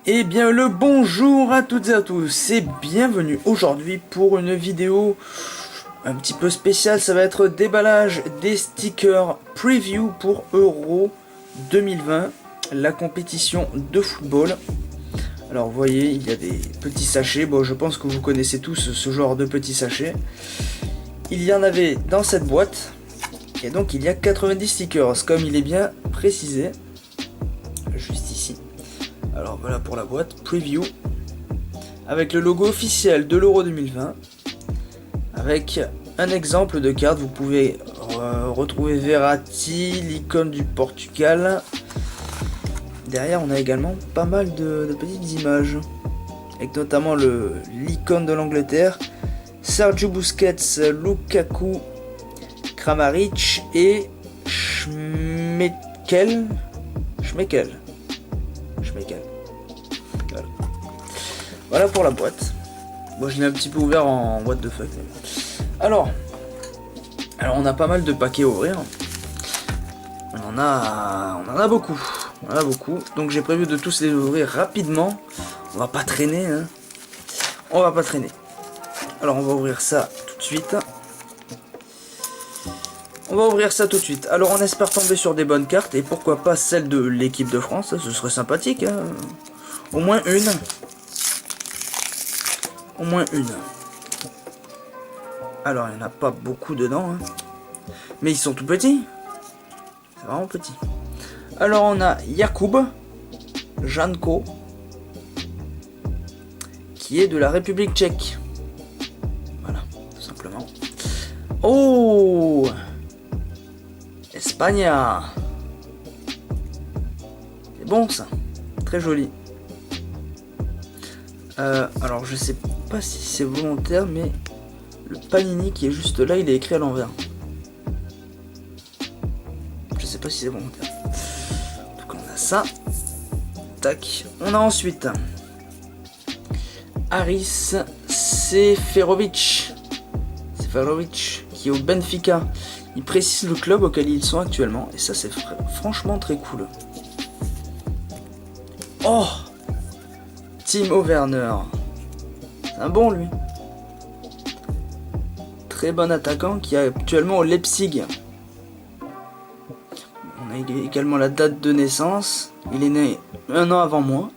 Eh bien le bonjour à toutes et à tous et bienvenue aujourd'hui pour une vidéo un petit peu spéciale. Ça va être déballage des stickers preview pour Euro 2020, la compétition de football. Alors vous voyez, il y a des petits sachets. Bon, je pense que vous connaissez tous ce genre de petits sachets. Il y en avait dans cette boîte et donc il y a 90 stickers comme il est bien précisé juste ici. Alors voilà pour la boîte preview avec le logo officiel de l'Euro 2020 avec un exemple de carte. Vous pouvez retrouver Verratti, l'icône du Portugal. Derrière on a également pas mal de petites images avec notamment l'icône de l'Angleterre, Sergio Busquets, Lukaku, Kramaric et Schmeichel. Voilà pour la boîte. Moi je l'ai un petit peu ouvert en what the fuck. Alors on a pas mal de paquets à ouvrir. On en a beaucoup. Donc j'ai prévu de tous les ouvrir rapidement. On va pas traîner, hein. Alors on va ouvrir ça tout de suite. Alors on espère tomber sur des bonnes cartes et pourquoi pas celle de l'équipe de France. Ce serait sympathique, hein. Au moins une. Alors il n'y en a pas beaucoup dedans, hein. Mais ils sont tout petits. C'est vraiment petit. Alors on a Jakub Janko qui est de la République tchèque. Voilà, tout simplement. Oh, Espagna. C'est bon ça. Très joli. Alors je sais pas si c'est volontaire, mais le Panini qui est juste là, il est écrit à l'envers. Je sais pas si c'est volontaire. En tout cas, on a ça. Tac. On a ensuite Haris Seferovic qui est au Benfica. Il précise le club auquel ils sont actuellement et ça c'est franchement très cool. Oh, Timo Werner. C'est un bon lui. Très bon attaquant qui est actuellement au Leipzig. On a également la date de naissance. Il est né un an avant moi.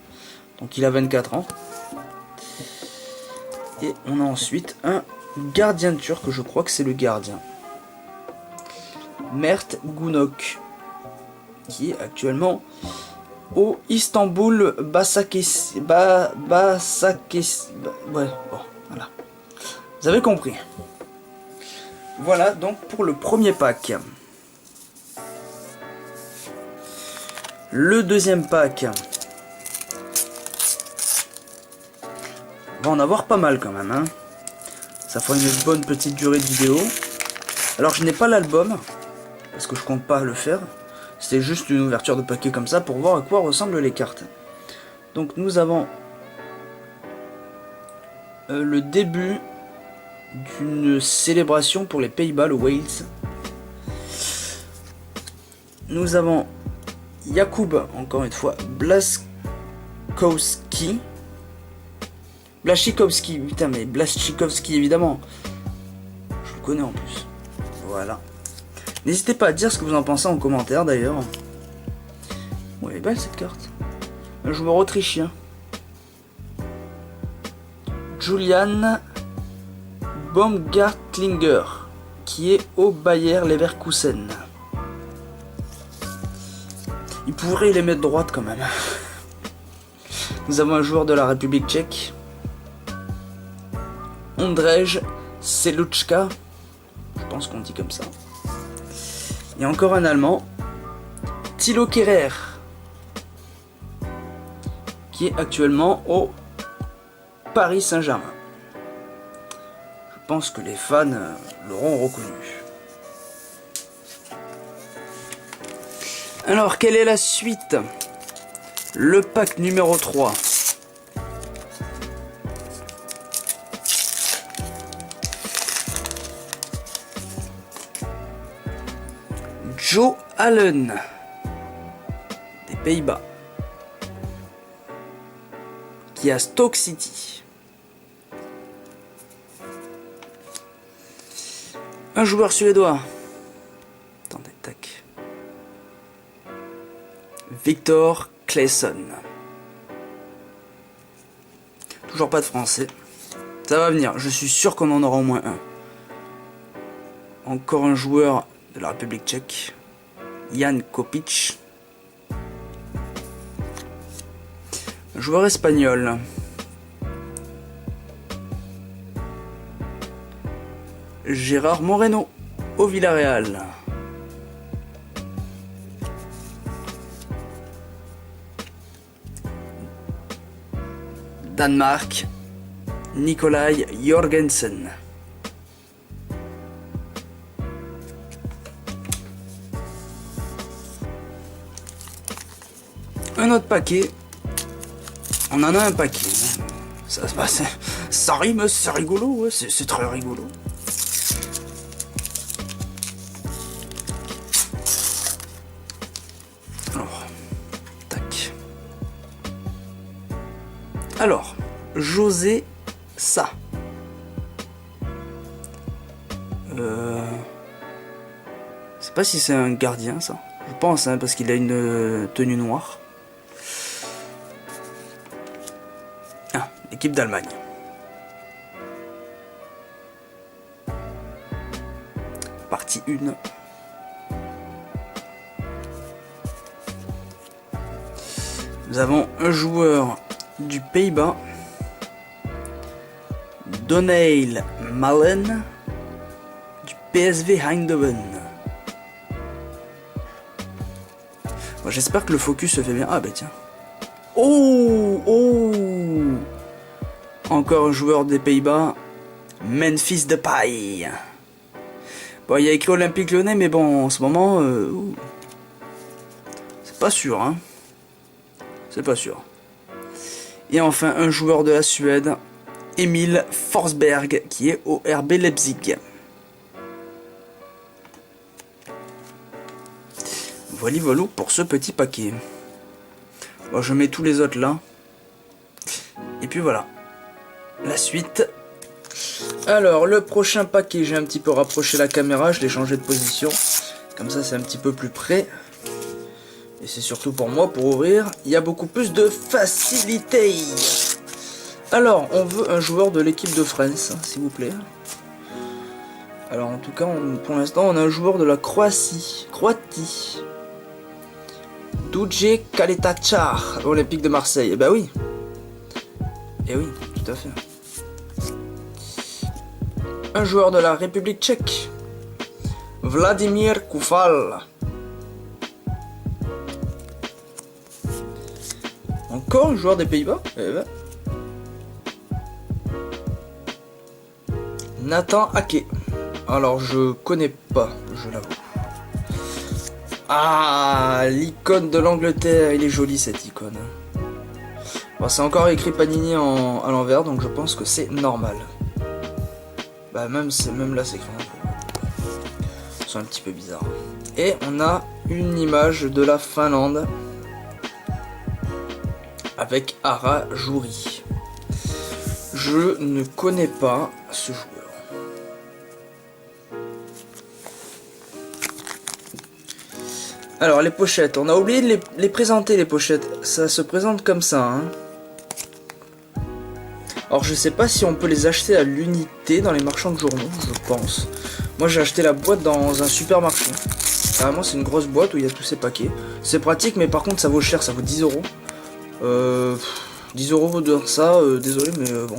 Donc il a 24 ans. Et on a ensuite un gardien turc, je crois que c'est le gardien. Mert Günok. Qui est actuellement au Istanbul Basaksehir. Ouais, bon, voilà. Vous avez compris. Voilà donc pour le premier pack. Le deuxième pack. On va en avoir pas mal quand même, hein. Ça fera une bonne petite durée de vidéo. Alors je n'ai pas l'album, parce que je compte pas le faire. C'est juste une ouverture de paquet comme ça pour voir à quoi ressemblent les cartes. Donc nous avons le début d'une célébration pour les Pays-Bas, le Wales. Nous avons Jakub, encore une fois, Blaszczykowski, putain mais Blaszczykowski évidemment. Je le connais en plus. Voilà. N'hésitez pas à dire ce que vous en pensez en commentaire d'ailleurs. Bon, elle est belle cette carte. Un joueur autrichien. Julian Baumgartlinger, qui est au Bayer Leverkusen. Il pourrait les mettre droite quand même. Nous avons un joueur de la République tchèque. Ondrej Seluchka. Je pense qu'on dit comme ça. Et encore un Allemand, Thilo Kehrer, qui est actuellement au Paris Saint-Germain. Je pense que les fans l'auront reconnu. Alors, quelle est la suite? Le pack numéro 3. Joe Allen, des Pays-Bas. qui est à Stoke City. Un joueur suédois. Attendez, tac. Victor Claesson. Toujours pas de français. Ça va venir, je suis sûr qu'on en aura au moins un. Encore un joueur de la République tchèque. Jan Kopic. Un joueur espagnol. Gérard Moreno au Villarreal. Danemark, Nikolaj Jorgensen. Un autre paquet. On en a un paquet. Ça rime, c'est rigolo, ouais, c'est très rigolo. Alors, tac. Alors, José Sa. Je sais pas si c'est un gardien, ça. Je pense, hein, parce qu'il a une tenue noire. Ah, équipe d'Allemagne. Partie 1. Nous avons un joueur du Pays-Bas, Donneil Malen, du PSV Eindhoven. Bon, j'espère que le focus se fait bien. Ah bah tiens. Oh, oh. Encore un joueur des Pays-Bas, Memphis Depay. Bon, il y a écrit Olympique Lyonnais, mais bon, en ce moment, c'est pas sûr, hein. C'est pas sûr. Et enfin, un joueur de la Suède, Emil Forsberg, qui est au RB Leipzig. Voilà pour ce petit paquet. Bon, je mets tous les autres là. Et puis voilà. La suite. Alors, le prochain paquet, j'ai un petit peu rapproché la caméra, je l'ai changé de position. Comme ça, c'est un petit peu plus près. Et c'est surtout pour moi, pour ouvrir, il y a beaucoup plus de facilité. Alors, on veut un joueur de l'équipe de France, s'il vous plaît. Alors, en tout cas, pour l'instant, on a un joueur de la Croatie. Duje Kaletačar, Olympique de Marseille. Eh ben oui. Eh oui, tout à fait. Un joueur de la République tchèque. Vladimir Koufal. Encore un joueur des Pays-Bas. Eh ben. Nathan Ake. Alors je connais pas, je l'avoue. Ah, l'icône de l'Angleterre, il est joli cette icône. Bon, c'est encore écrit Panini à l'envers, donc je pense que c'est normal. Bah même là c'est écrit un peu. C'est un petit peu bizarre. Et on a une image de la Finlande avec Ara Jouri. Je ne connais pas ce joueur. Alors les pochettes, on a oublié de les présenter les pochettes. Ça se présente comme ça, hein. Alors je sais pas si on peut les acheter à l'unité dans les marchands de journaux, je pense. Moi j'ai acheté la boîte dans un supermarché. Carrément c'est une grosse boîte où il y a tous ces paquets. C'est pratique mais par contre ça vaut cher, ça vaut 10 euros. 10 euros vaut de ça, désolé mais bon...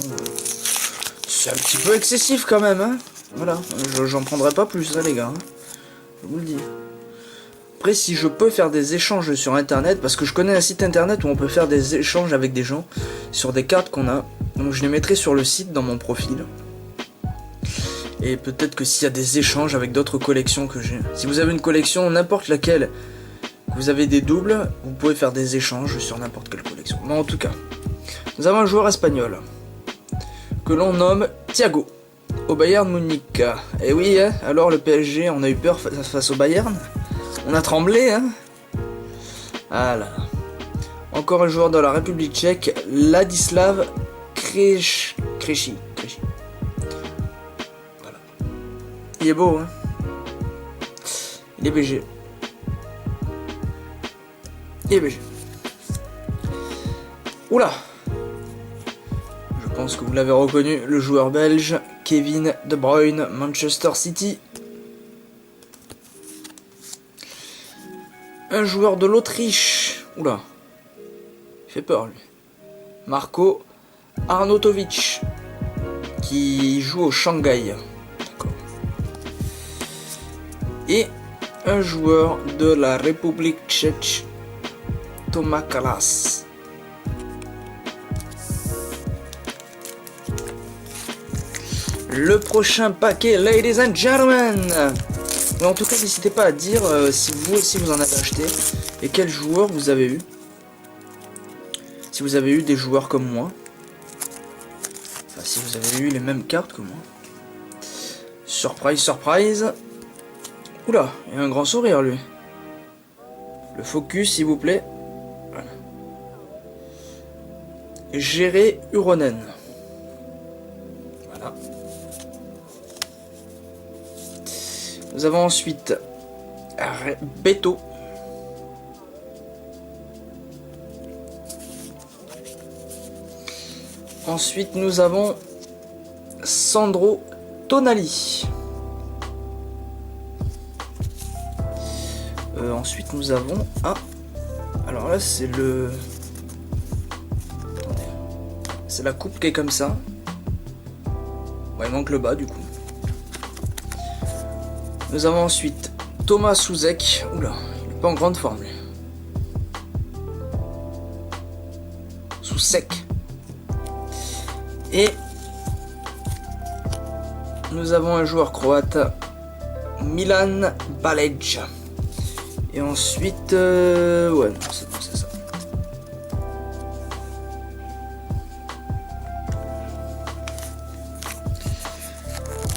c'est un petit peu excessif quand même, hein. Voilà, j'en prendrai pas plus, hein, les gars. Hein. Je vous le dis. Après, si je peux faire des échanges sur internet, parce que je connais un site internet où on peut faire des échanges avec des gens sur des cartes qu'on a. Donc je les mettrai sur le site dans mon profil. Et peut-être que s'il y a des échanges avec d'autres collections que j'ai. Si vous avez une collection, n'importe laquelle, vous avez des doubles, vous pouvez faire des échanges sur n'importe quelle collection. Mais en tout cas, nous avons un joueur espagnol que l'on nomme Thiago au Bayern Munich. Et oui, hein, alors le PSG, on a eu peur face au Bayern. On a tremblé, hein. Voilà. encore un joueur de la République tchèque, Ladislav Krejci. Voilà. Il est beau, hein. Il est BG. Il est BG. Oula. Je pense que vous l'avez reconnu, le joueur belge, Kevin De Bruyne, Manchester City. Un joueur de l'Autriche. Oula. Il fait peur, lui. Marco Arnautovic, qui joue au Shanghai. D'accord. Et un joueur de la République tchèque, Thomas Kalas. Le prochain paquet, ladies and gentlemen. Mais en tout cas, n'hésitez pas à dire si vous aussi vous en avez acheté et quels joueurs vous avez eu. Si vous avez eu des joueurs comme moi. Enfin, si vous avez eu les mêmes cartes que moi. Surprise, surprise. Oula, il a un grand sourire, lui. Le focus, s'il vous plaît. Voilà. Gérer Uronen. Voilà. Nous avons ensuite Beto. Ensuite, nous avons Sandro Tonali. Ensuite, nous avons... Ah, alors là, c'est le... Attendez. C'est la coupe qui est comme ça. Ouais, il manque le bas, du coup. Nous avons ensuite Thomas Souzek. Oula, il n'est pas en grande forme, lui. Souzek. Et nous avons un joueur croate, Milan Balej. Et ensuite, ouais, non, c'est bon, c'est ça.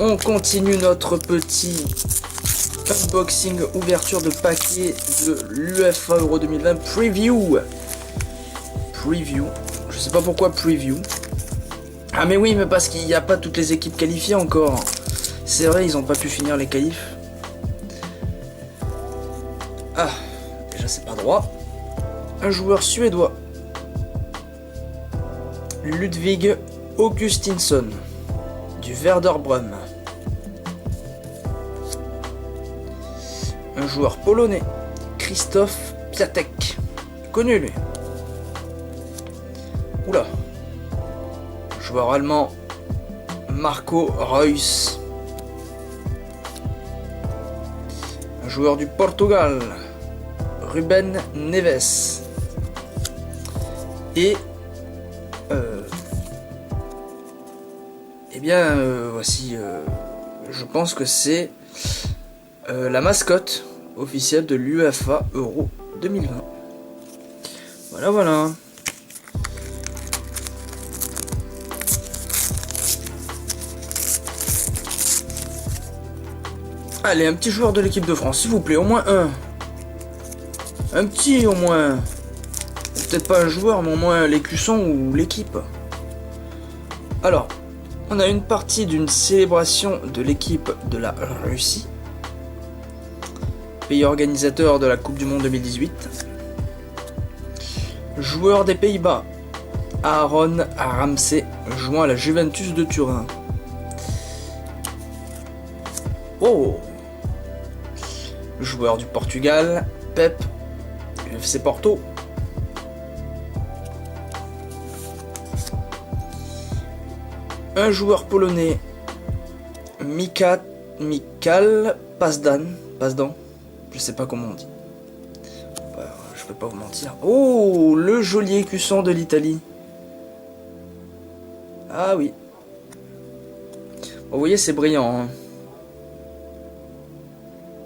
On continue notre petit unboxing, ouverture de paquet de l'UEFA Euro 2020 Preview. Je sais pas pourquoi Preview. Ah mais oui, mais parce qu'il n'y a pas toutes les équipes qualifiées encore. C'est vrai, ils n'ont pas pu finir les qualifs. Ah, déjà c'est pas droit. Un joueur suédois. Ludvig Augustinsson. Du Werder Bremen. Un joueur polonais. Krzysztof Piatek. Connu lui. Oula. Joueur allemand, Marco Reus. Un joueur du Portugal, Ruben Neves. Et voici, je pense que c'est la mascotte officielle de l'UEFA Euro 2020. Voilà. Allez, un petit joueur de l'équipe de France, s'il vous plaît, au moins un. Un petit, au moins. Peut-être pas un joueur, mais au moins l'écusson ou l'équipe. Alors, on a une partie d'une célébration de l'équipe de la Russie. Pays organisateur de la Coupe du Monde 2018. Joueur des Pays-Bas, Aaron Ramsey, jouant à la Juventus de Turin. Oh! Joueur du Portugal, Pep, FC Porto. Un joueur polonais, Mikal Pazdan, je sais pas comment on dit. Je peux pas vous mentir. Oh, le joli écusson de l'Italie. Ah oui. Vous voyez, c'est brillant, hein.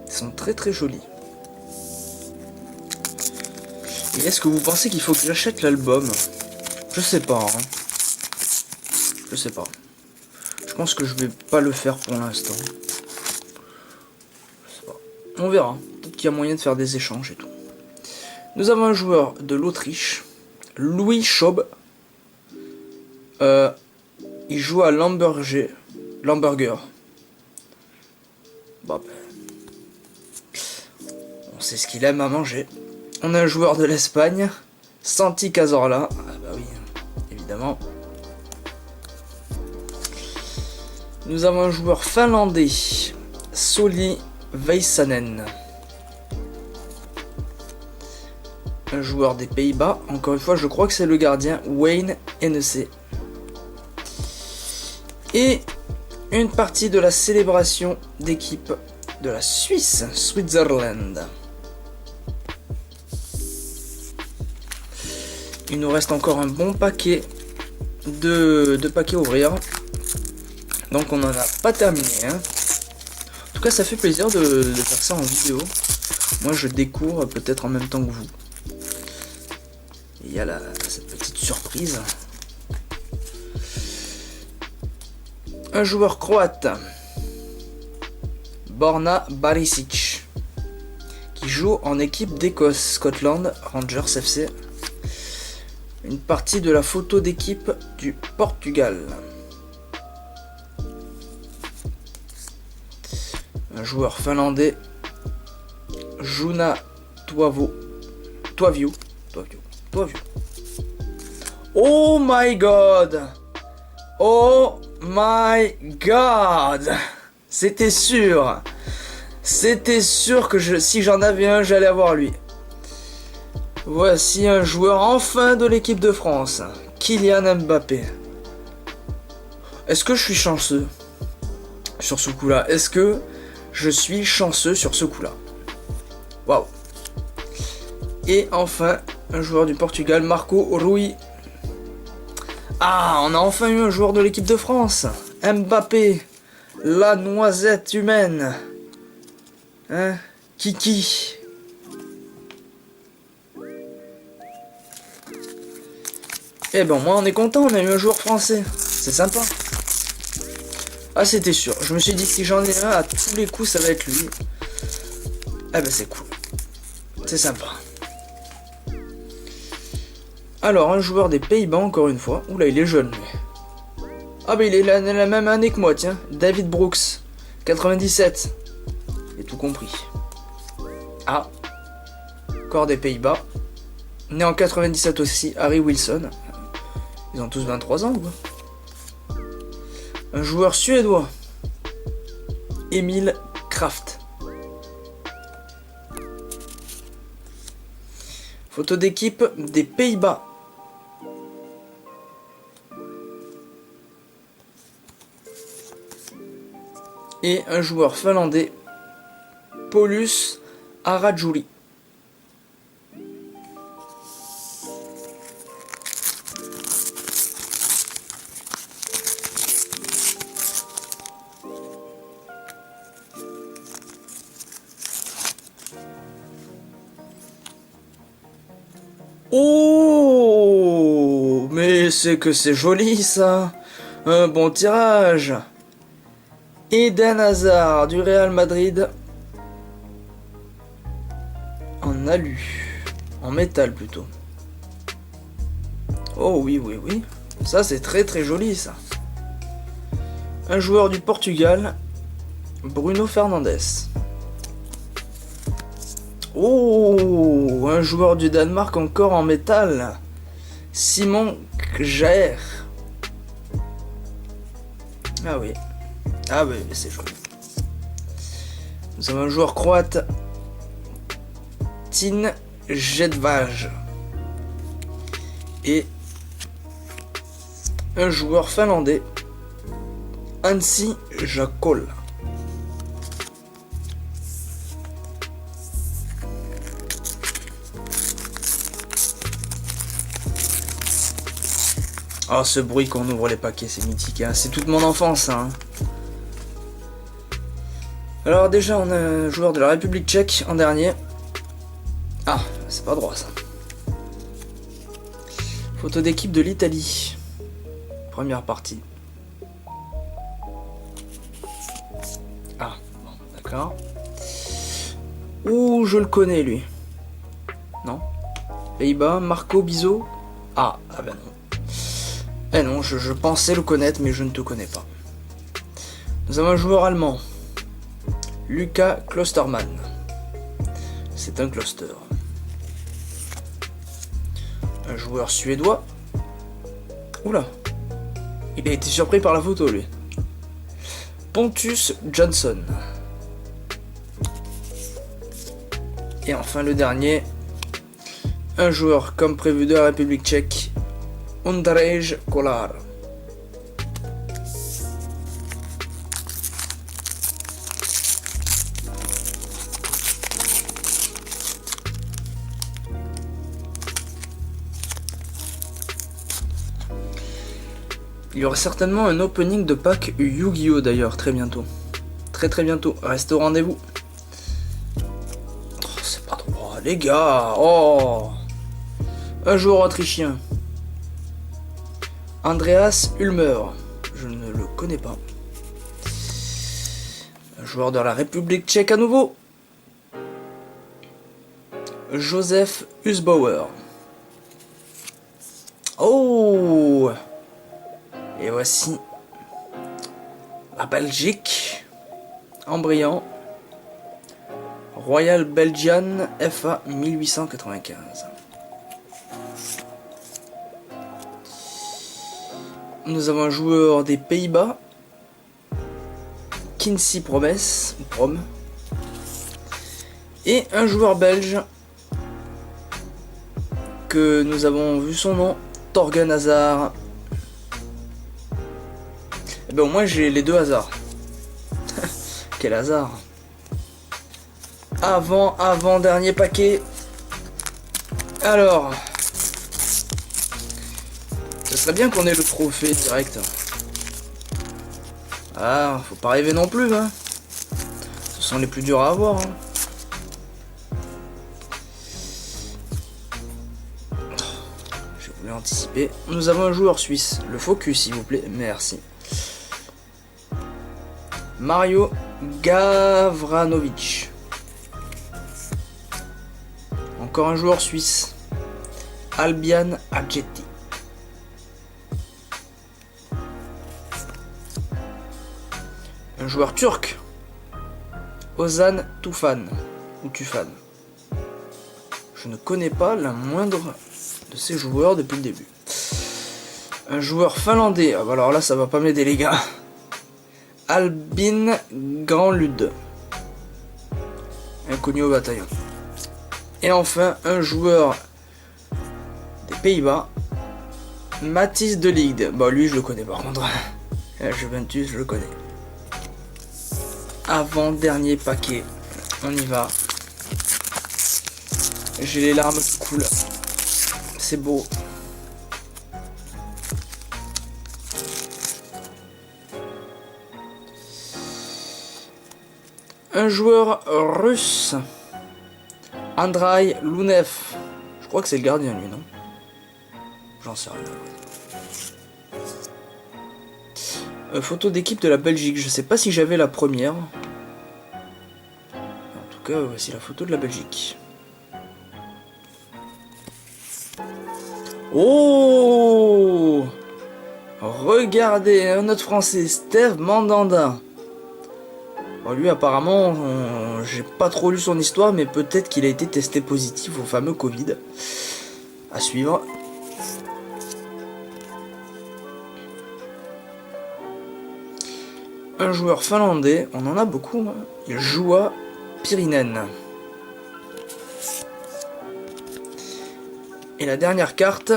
Ils sont très jolis. Et est-ce que vous pensez qu'il faut que j'achète l'album? Je sais pas, hein. Je sais pas. Je pense que je vais pas le faire pour l'instant. Je sais pas. On verra. Peut-être qu'il y a moyen de faire des échanges et tout. Nous avons un joueur de l'Autriche. Louis Schaub. Il joue à Lamberger. Lamberger. Bon, ben, on sait ce qu'il aime à manger. On a un joueur de l'Espagne, Santi Cazorla. Ah bah oui, évidemment. Nous avons un joueur finlandais, Soli Väisänen. Un joueur des Pays-Bas, encore une fois, je crois que c'est le gardien Wayne Hennessy. Et une partie de la célébration d'équipe de la Suisse, Switzerland. Il nous reste encore un bon paquet de paquets à ouvrir. Donc on n'en a pas terminé. Hein. En tout cas, ça fait plaisir de faire ça en vidéo. Moi, je découvre peut-être en même temps que vous. Il y a cette petite surprise. Un joueur croate, Borna Barisic, qui joue en équipe d'Écosse, Scotland Rangers FC. Une partie de la photo d'équipe du Portugal. Un joueur finlandais, Juna Toivio. Oh my god! Oh my god! C'était sûr! C'était sûr que si j'en avais un, j'allais avoir lui. Voici un joueur enfin de l'équipe de France, Kylian Mbappé. Est-ce que je suis chanceux sur ce coup-là? Est-ce que je suis chanceux sur ce coup-là? Waouh! Et enfin, un joueur du Portugal, Marco Rui. Ah, on a enfin eu un joueur de l'équipe de France, Mbappé, la noisette humaine. Hein? Kiki. Eh ben, moi, on est content, on a eu un joueur français. C'est sympa. Ah, c'était sûr. Je me suis dit, si j'en ai un, à tous les coups, ça va être lui. Eh ben, c'est cool. C'est sympa. Alors, un joueur des Pays-Bas, encore une fois. Oula, il est jeune, lui. Ah, ben, il est la même année que moi, tiens. David Brooks, 97. J'ai tout compris. Ah. Encore des Pays-Bas. Né en 97 aussi, Harry Wilson. Ils ont tous 23 ans, quoi. Un joueur suédois, Emil Kraft. Photo d'équipe des Pays-Bas. Et un joueur finlandais, Paulus Arajuli. Oh, mais c'est que c'est joli ça. Un bon tirage. Eden Hazard du Real Madrid. En alu. En métal plutôt. Oh oui, oui, oui. Ça c'est très très joli ça. Un joueur du Portugal. Bruno Fernandes. Oh, un joueur du Danemark encore en métal. Simon Kjær. Ah oui. Ah oui, c'est joli. Nous avons un joueur croate. Tin Jedvaj. Et un joueur finlandais. Anssi Jakol. Oh, ce bruit qu'on ouvre les paquets, c'est mythique, hein. C'est toute mon enfance, hein. Alors déjà, on a un joueur de la République tchèque en dernier. Ah, c'est pas droit, ça. Photo d'équipe de l'Italie. Première partie. Ah, bon, d'accord. Ouh, je le connais, lui. Non. Pays-Bas, Marco Bizot. Ah ben non. Eh non, je pensais le connaître, mais je ne te connais pas. Nous avons un joueur allemand. Luca Klostermann. C'est un cluster. Un joueur suédois. Oula. Il a été surpris par la photo, lui. Pontus Johnson. Et enfin le dernier. Un joueur comme prévu de la République tchèque. Ondrej Kolar. Il y aura certainement un opening de pack Yu-Gi-Oh d'ailleurs très bientôt. Très bientôt. Restez au rendez-vous. Oh, c'est pas trop. Oh, les gars. Oh. Un joueur autrichien. Andreas Ulmer. Je ne le connais pas. Un joueur de la République tchèque à nouveau. Joseph Husbauer. Oh. Et voici la Belgique en brillant. Royal Belgian FA 1895. Nous avons un joueur des Pays-Bas, Kinsey Prom, et un joueur belge que nous avons vu son nom, Torgan Hazard. Et ben au moins j'ai les deux hasards. Quel hasard. Avant dernier paquet. Alors, ce serait bien qu'on ait le trophée direct. Ah, faut pas rêver non plus, hein. Ce sont les plus durs à avoir, hein. J'ai voulu anticiper. Nous avons un joueur suisse. Le focus, s'il vous plaît. Merci. Mario Gavranovic. Encore un joueur suisse. Albian Adjetti. Un joueur turc. Ozan Tufan. Ou Tufan. Je ne connais pas la moindre de ces joueurs depuis le début. Un joueur finlandais. Ah bah alors là, ça va pas m'aider, les gars. Albin Granlund. Inconnu au bataillon. Et enfin, un joueur des Pays-Bas. Mathis de Ligt. Bah lui, je le connais par contre. Juventus, je le connais. Avant-dernier paquet. On y va. J'ai les larmes qui coulent. C'est beau. Un joueur russe. Andrei Lunev. Je crois que c'est le gardien, lui, non? J'en sais rien. Photo d'équipe de la Belgique. Je sais pas si j'avais la première. En tout cas, voici la photo de la Belgique. Oh! Regardez, un autre français, Steve Mandanda. Bon, lui, apparemment, j'ai pas trop lu son histoire, mais peut-être qu'il a été testé positif au fameux Covid. À suivre. Un joueur finlandais, on en a beaucoup, hein. Juha Pirinen. Et la dernière carte,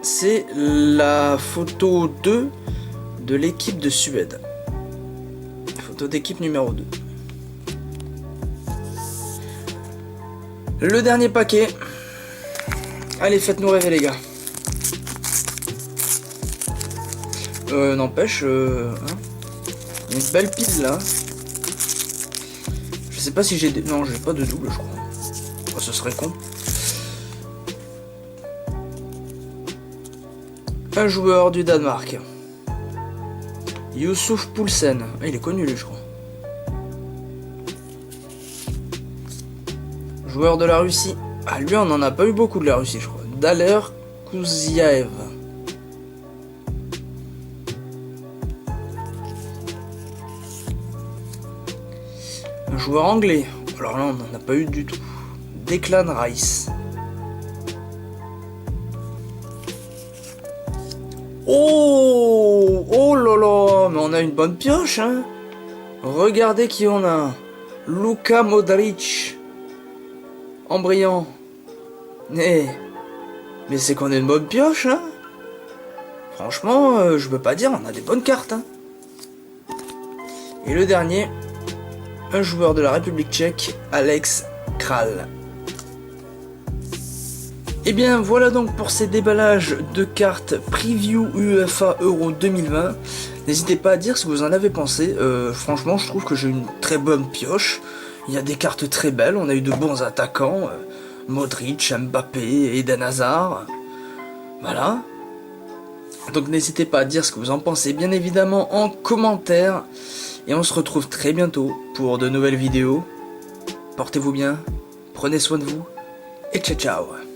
c'est la photo 2 de l'équipe de Suède. Photo d'équipe numéro 2. Le dernier paquet. Allez, faites-nous rêver, les gars. N'empêche, hein, il y a une belle pile là. Je sais pas si j'ai des... Non, j'ai pas de double, je crois. Oh, ce serait con. Un joueur du Danemark. Youssouf Poulsen. Ah, il est connu, lui, je crois. Joueur de la Russie. Ah, lui, on en a pas eu beaucoup de la Russie, je crois. Daler Kouzyaev. Un joueur anglais. Alors là, on n'en a pas eu du tout. Declan Rice. Oh, oh là là, mais on a une bonne pioche, hein. Regardez qui on a. Luka Modric. En brillant. Mais c'est qu'on a une bonne pioche, hein. Franchement, je peux pas dire, on a des bonnes cartes, hein. Et le dernier, un joueur de la République tchèque, Alex Kral. Et bien voilà donc pour ces déballages de cartes Preview UEFA Euro 2020. N'hésitez pas à dire ce que vous en avez pensé. Franchement, je trouve que j'ai une très bonne pioche. Il y a des cartes très belles, on a eu de bons attaquants. Modric, Mbappé, Eden Hazard. Voilà. Donc n'hésitez pas à dire ce que vous en pensez, bien évidemment, en commentaire. Et on se retrouve très bientôt pour de nouvelles vidéos. Portez-vous bien, prenez soin de vous, et ciao ciao.